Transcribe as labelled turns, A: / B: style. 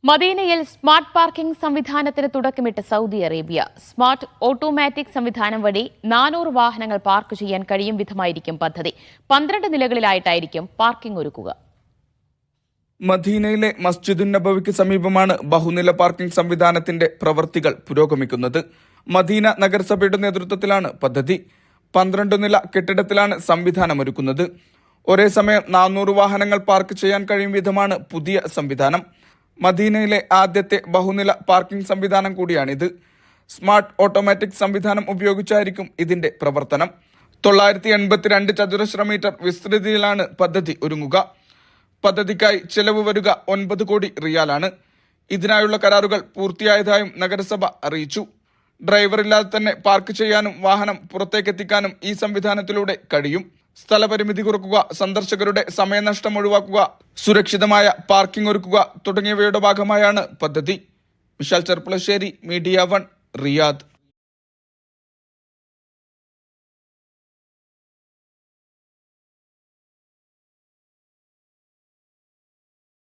A: മദീനയിൽ smart parking സംവിധാനത്തിന് തുടക്കമിട്ട് Saudi Arabia. Smart automatic സംവിധാനം വഴി 400 വാഹനങ്ങൾ പാർക്ക് ചെയ്യാൻ കഴിയും വിധമായിരിക്കും പദ്ധതി. 12 നിലകളിലായിട്ടായിരിക്കും പാർക്കിംഗ് ഒരുക്കുക.
B: മദീനയിലെ മസ്ജിദുൻ നബവിക്ക് സമീപമാണ് ബഹുനില പാർക്കിംഗ് സംവിധാനത്തിന്റെ പ്രവൃത്തികൾ പുരോഗമിക്കുന്നത്. മദീന നഗരസഭയുടെ നേതൃത്വത്തിലാണ് പദ്ധതി. 12 നില കെട്ടിടത്തിലാണ് സംവിധാനമൊരുക്കുന്നത്. ഒരേ സമയം 400 വാഹനങ്ങൾ പാർക്ക് ചെയ്യാൻ കഴിയും വിധമാണ് പുതിയ സംവിധാനം. മദീനയിലെ ആദ്യത്തെ ബഹുനില പാർക്കിംഗ് സംവിധാനം കൂടിയാണിത്. സ്മാർട്ട് ഓട്ടോമാറ്റിക് സംവിധാനം ഉപയോഗിച്ചായിരിക്കും ഇതിന്റെ പ്രവർത്തനം. 982 ചതുരശ്ര മീറ്റർ വിസ്തൃതിയിലാണ് പദ്ധതി ഒരുങ്ങുക. പദ്ധതിക്കായി ചെലവ് വരിക 9 കോടി റിയാലാണ്. ഇതിനായുള്ള കരാറുകൾ പൂർത്തിയായതായും നഗരസഭ അറിയിച്ചു. ഡ്രൈവറില്ലാതെ തന്നെ പാർക്ക് ചെയ്യാനും വാഹനം പുറത്തേക്കെത്തിക്കാനും ഈ സംവിധാനത്തിലൂടെ കഴിയും. സ്ഥലപരിമിതി കുറക്കുക, സന്ദർശകരുടെ സമയനഷ്ടം ഒഴിവാക്കുക, സുരക്ഷിതമായ പാർക്കിംഗ് ഒരുക്കുക തുടങ്ങിയവയുടെ ഭാഗമായാണ് പദ്ധതി. Vishal Cherpulassery, media 1, Riyadh.